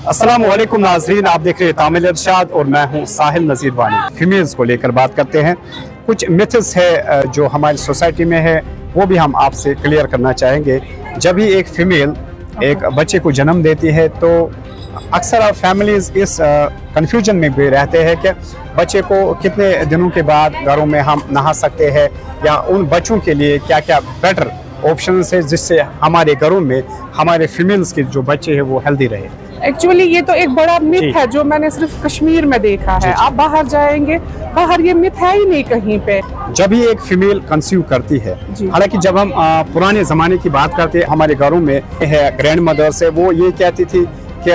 अस्सलाम वालेकुम नाज़रीन, आप देख रहे हैं तामिल इरशाद और मैं हूं साहिल नज़ीर वानी। फीमेल्स को लेकर बात करते हैं। कुछ मिथ्स है जो हमारी सोसाइटी में है, वो भी हम आपसे क्लियर करना चाहेंगे। जब भी एक फीमेल एक बच्चे को जन्म देती है तो अक्सर फैमिलीज इस कंफ्यूजन में भी रहते हैं कि बच्चे को कितने दिनों के बाद घरों में हम नहा सकते हैं, या उन बच्चों के लिए क्या क्या बेटर ऑप्शन है जिससे हमारे घरों में हमारे फीमेल्स के जो बच्चे हैं वो हेल्दी रहे। एक्चुअली ये तो एक बड़ा मिथ है जो मैंने सिर्फ कश्मीर में देखा है। आप बाहर जाएंगे, बाहर ये मिथ है ही नहीं कहीं पे। जब ही एक फीमेल कंसीव करती है, हालांकि जब हम पुराने ज़माने की बात करते हैं, हमारे घरों में है ग्रैंड मदर्स है, वो ये कहती थी कि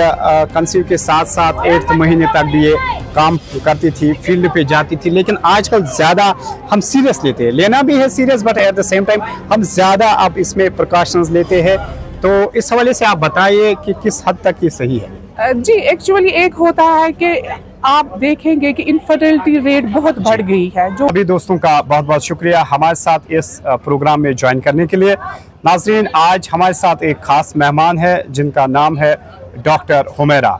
कंसीव के साथ साथ 8 महीने तक भी ये काम करती थी, फील्ड पे जाती थी। लेकिन आजकल ज़्यादा हम सीरियस लेते हैं, लेना भी है serious, but at the same time हम ज़्यादा अब इसमें प्रिकॉशंस लेते हैं। तो इस हवाले से आप बताइए कि किस हद तक ये सही है। जी, एक्चुअली एक होता है कि आप देखेंगे कि इनफर्टिलिटी रेट बहुत बढ़ गई है। जो अभी दोस्तों का बहुत बहुत शुक्रिया हमारे साथ इस प्रोग्राम में ज्वाइन करने के लिए। नाज़रीन, आज हमारे साथ एक ख़ास मेहमान है जिनका नाम है डॉक्टर हुमैरा।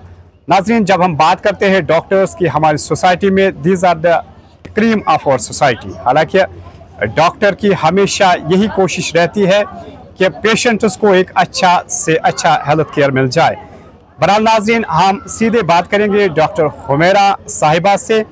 नाज़रीन, जब हम बात करते हैं डॉक्टर्स की हमारी सोसाइटी में, these are the cream of our society. हालांकि डॉक्टर की हमेशा यही कोशिश रहती है कि पेशेंट्स को एक अच्छा से अच्छा हेल्थ केयर मिल जाए। बहरहाल नाज़रीन, हम सीधे बात करेंगे डॉक्टर हुमैरा साहिबा से।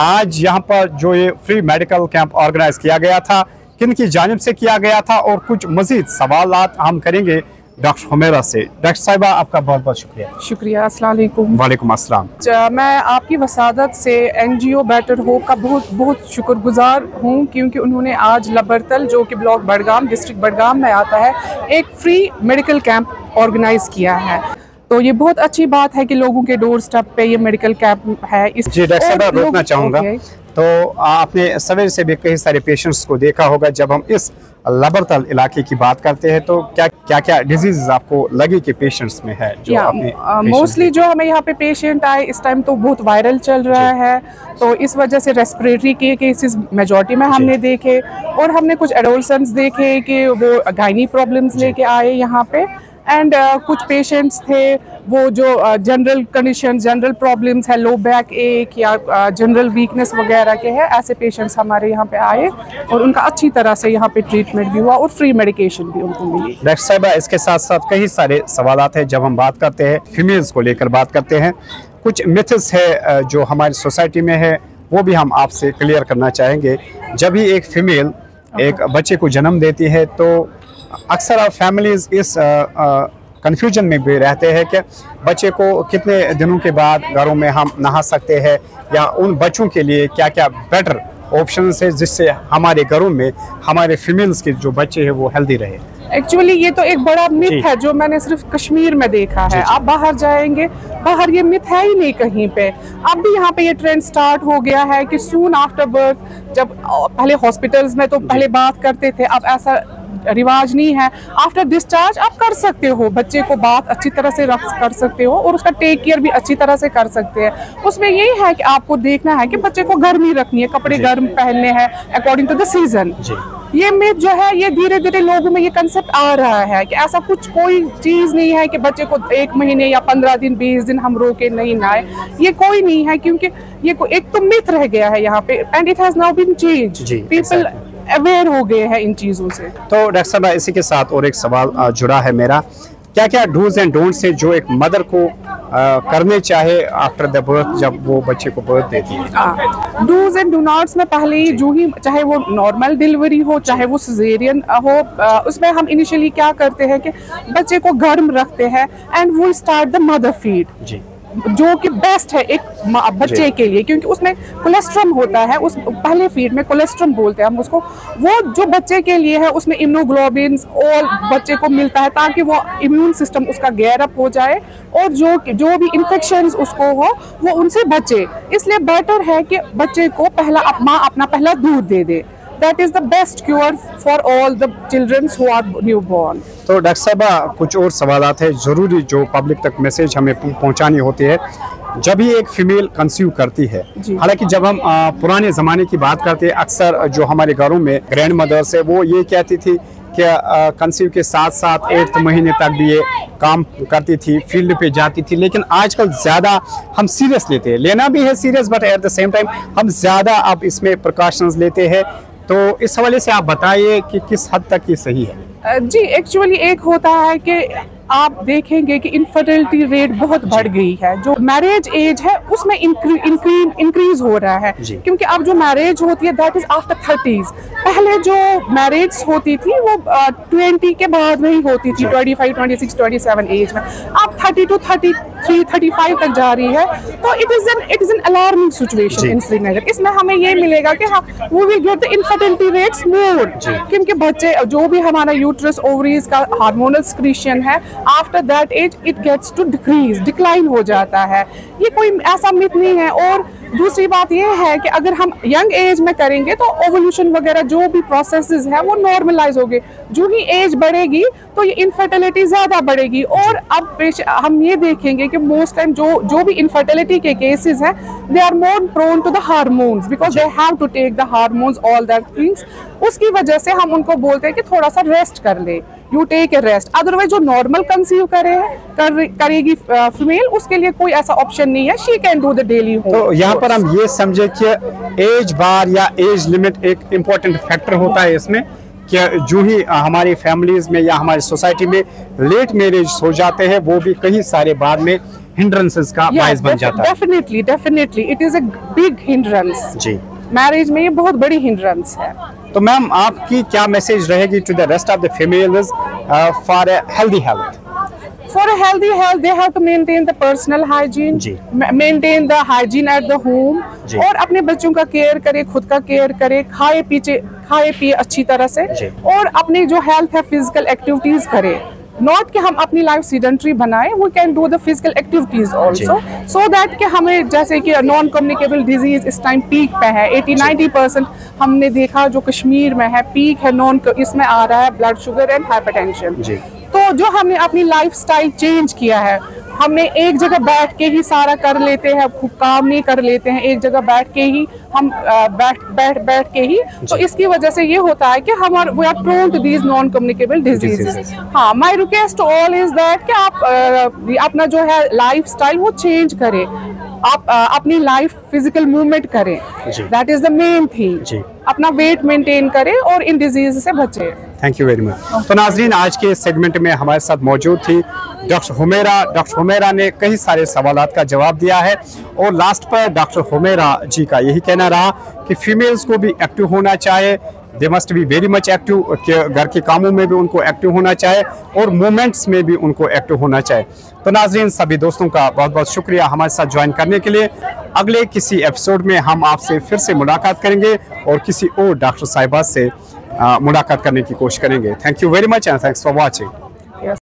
आज यहाँ पर जो ये फ्री मेडिकल कैंप ऑर्गेनाइज किया गया था, किन की जानिब से किया गया था, और कुछ मज़ीद सवालात हम करेंगे डॉक्टर हुमैरा से। डॉक्टर साहिबा, आपका बहुत बहुत शुक्रिया। शुक्रिया। अस्सलाम वालेकुम। वालेकुम अस्सलाम। मैं आपकी वसादत से NGO बेटर होप का बहुत बहुत शुक्रगुजार हूँ, क्योंकि उन्होंने आज लबरतल, जो कि ब्लॉक बडगाम डिस्ट्रिक्ट बडगाम में आता है, एक फ्री मेडिकल कैंप ऑर्गेनाइज किया है। तो ये बहुत अच्छी बात है कि लोगों के डोर स्टेप पे ये मेडिकल कैंप है। जी डॉक्टर साहब, रोकना चाहूँगा, तो आपने सवेरे से भी कई सारे पेशेंट्स को देखा होगा। जब हम इस लबरतल इलाके की बात करते हैं तो क्या क्या डिजीज आपको लगी कि पेशेंट्स में है? जो मोस्टली जो हमें यहाँ पे पेशेंट आए इस टाइम तो बहुत वायरल चल रहा है, तो इस वजह से रेस्पिरेटरी के केसेस मेजॉरिटी में हमने देखे, और हमने कुछ एडोलसेंट्स देखे कि वो गायनी प्रॉब्लम्स लेके आए यहाँ पे। एंड कुछ पेशेंट्स थे वो जो जनरल कंडीशन, जनरल प्रॉब्लम्स है, लो बैक एक या जनरल वीकनेस वगैरह के हैं, ऐसे पेशेंट्स हमारे यहाँ पे आए और उनका अच्छी तरह से यहाँ पे ट्रीटमेंट भी हुआ और फ्री मेडिकेशन भी उनको मिली। डॉक्टर साहिबा, इसके साथ साथ कई सारे सवालात हैं। जब हम बात करते हैं फीमेल्स को लेकर बात करते हैं, कुछ मिथ्स है जो हमारी सोसाइटी में है, वो भी हम आपसे क्लियर करना चाहेंगे। जब भी एक फीमेल एक बच्चे को जन्म देती है तो अक्सर फैमिलीज इस कंफ्यूजन में भी रहते हैं कि बच्चे को कितने दिनों के बाद घरों में हम नहा सकते हैं, या उन बच्चों के लिए क्या क्या बेटर ऑप्शन है जिससे हमारे घरों में हमारे फीमेल्स के जो बच्चे हैं वो हेल्दी रहे। एक्चुअली ये तो एक बड़ा मिथ है जो मैंने सिर्फ कश्मीर में देखा है। आप बाहर जाएंगे, बाहर ये मिथ है ही नहीं कहीं पे। अब भी यहाँ पे ये ट्रेंड स्टार्ट हो गया है कि सून आफ्टर बर्थ, जब पहले हॉस्पिटल्स में तो पहले बात करते थे, अब ऐसा रिवाज नहीं है। आफ्टर डिस्चार्ज आप कर सकते हो, बच्चे को बात अच्छी तरह से रख कर सकते हो और उसका टेक केयर भी अच्छी तरह से कर सकते हैं। उसमें यही है कि आपको देखना है कि बच्चे को गर्मी रखनी है, कपड़े गर्म पहनने हैं अकॉर्डिंग टू द सीजन। ये मिथ जो है ये धीरे धीरे लोगों में ये कंसेप्ट आ रहा है कि ऐसा कुछ कोई चीज़ नहीं है कि बच्चे को 1 महीने या 15 दिन 20 दिन हम रोके नहीं नहाए, ये कोई नहीं है, क्योंकि ये एक तो मिथ रह गया है यहाँ पे, and it has now been changed. People aware हो गए हैं इन चीज़ों से। तो डॉक्टर साहब, इसी के साथ और एक सवाल जुड़ा है मेरा, क्या क्या डूज एंड डोंट्स है जो एक मदर को करने चाहे आफ्टर द बर्थ, जब वो बच्चे को बर्थ देती है? डूज एंड डू नॉट्स में पहले ही जो ही, चाहे वो नॉर्मल डिलीवरी हो चाहे वो सिजेरियन हो, उसमें हम इनिशियली क्या करते हैं कि बच्चे को गर्म रखते हैं and we start the mother feed, जो कि बेस्ट है एक बच्चे के लिए, क्योंकि उसमें कोलेस्ट्रम होता है। उस पहले फीड में कोलेस्ट्रम बोलते हैं हम उसको, वो जो बच्चे के लिए है उसमें इम्यूनोग्लोबिन और बच्चे को मिलता है ताकि वो इम्यून सिस्टम उसका गेयर अप हो जाए और जो भी इन्फेक्शंस उसको हो वो उनसे बचे। इसलिए बेटर है कि बच्चे को पहला माँ अपना पहला दूध दे दे। That is the best cure for all the children who are newborn. तो डॉक्टर साहबा, कुछ और सवालात है ज़रूरी जो पब्लिक तक मैसेज हमें पहुंचानी होती है। जब भी एक फीमेल कंसीव करती है, हालांकि जब हम पुराने ज़माने की बात करते हैं, अक्सर जो हमारे घरों में ग्रैंड मदर्स है वो ये कहती थी कि कंसीव के साथ साथ 8th महीने तक भी ये काम करती थी, फील्ड पे जाती थी। लेकिन आजकल ज़्यादा हम सीरियस लेते हैं, लेना भी है serious, but at the same time हम ज़्यादा अब इसमें प्रिकॉशंस लेते हैं। तो इस हवाले से आप बताइए कि किस हद तक ये सही है। जी, एक्चुअली एक होता है कि आप देखेंगे कि इनफर्टिलिटी रेट बहुत बढ़ गई है। जो मैरिज एज है उसमें इंक्रीज हो रहा है, क्योंकि अब जो मैरिज होती है दैट इज आफ्टर 30s। पहले जो मैरिज होती थी वो 20 के बाद में ही होती थी, 25, 26, 27 एज में। अब 30 to 33, 35 तक जा रही है। तो it is an alarming situation in Srinagar. इसमें हमें ये मिलेगा कि we will get the infertility rates more, क्योंकि बच्चे जो भी हमारा यूट्रस ओवरीज का हार्मोनल सिक्रीशन है, after that age it gets to decline हो जाता है। ये कोई ऐसा मिथ नहीं है। और दूसरी बात ये है कि अगर हम यंग एज में करेंगे तो ओवल्यूशन वगैरह जो भी प्रोसेसेस है वो नॉर्मलाइज होंगे। जो ही एज बढ़ेगी तो ये इनफर्टिलिटी ज्यादा बढ़ेगी। और अब हम ये देखेंगे कि मोस्ट टाइम जो भी इनफर्टिलिटी के केसेस हैं they are more prone to the hormones, because they have to take the hormones all that things. उसकी वजह से हम उनको बोलते हैं कि थोड़ा सा रेस्ट कर ले, you take a rest. Otherwise जो नॉर्मल कंसीव करेगी फीमेल, उसके लिए कोई ऐसा ऑप्शन नहीं है, she can do the daily home. तो यहाँ पर हम ये समझे कि एज बार या एज लिमिट एक इम्पोर्टेंट फैक्टर होता है इसमें, कि जो ही हमारी फैमिलीज में या हमारी सोसाइटी में लेट मैरिज हो जाते हैं वो भी कई सारे बाद में हिंड्रेंसेस का बायस बन जाता है। Definitely it is a big hindrance. जी, मैरिज में ये बहुत बड़ी हिंड्रेंस है। तो मैम आपकी क्या मैसेज रहेगी to the rest of the females for a healthy health? For a healthy health, they have to maintain the personal hygiene, maintain the hygiene at the home, और अपने बच्चों का केयर करे, खुद का केयर करे, खाए पिए अच्छी तरह से, और अपने जो हेल्थ है फिजिकल एक्टिविटीज करे। नॉट कि हम अपनी लाइफ सीडेंटरी बनाए, we can do the physical activities also, so that कि हमें, जैसे कि नॉन कम्युनिकेबल डिजीज इस टाइम पीक पे है, 80-90% हमने देखा जो कश्मीर में है, पीक है इसमें आ रहा है ब्लड शुगर एंड हाइपरटेंशन। तो जो हमने अपनी लाइफस्टाइल चेंज किया है, हमने एक जगह बैठ के ही सारा कर लेते हैं, खूब काम नहीं कर लेते हैं, एक जगह बैठ के ही हम बैठ के ही, तो इसकी वजह से ये होता है कि we are prone to these non communicable diseases. हाँ, my request to all is that कि आप अपना जो है लाइफस्टाइल वो चेंज करें, आप अपनी लाइफ फिजिकल मूवमेंट करें, that is the main thing. अपना वेट मेंटेन करें और इन डिजीज से बचें। Thank you very much. तो नाजरीन, आज के सेगमेंट में हमारे साथ मौजूद थी डॉक्टर हुमैरा। डॉक्टर हुमैरा ने कई सारे सवालात का जवाब दिया है, और लास्ट पर डॉक्टर हुमैरा जी का यही कहना रहा कि फीमेल्स को भी एक्टिव होना चाहिए, they must be very much active, कि घर के कामों में भी उनको एक्टिव होना चाहिए और मूवमेंट्स में भी उनको एक्टिव होना चाहिए। तो नाजरीन, सभी दोस्तों का बहुत बहुत शुक्रिया हमारे साथ ज्वाइन करने के लिए। अगले किसी एपिसोड में हम आपसे फिर से मुलाकात करेंगे और किसी और डॉक्टर साहिबा से मुलाकात करने की कोशिश करेंगे। Thank you very much and thanks for watching.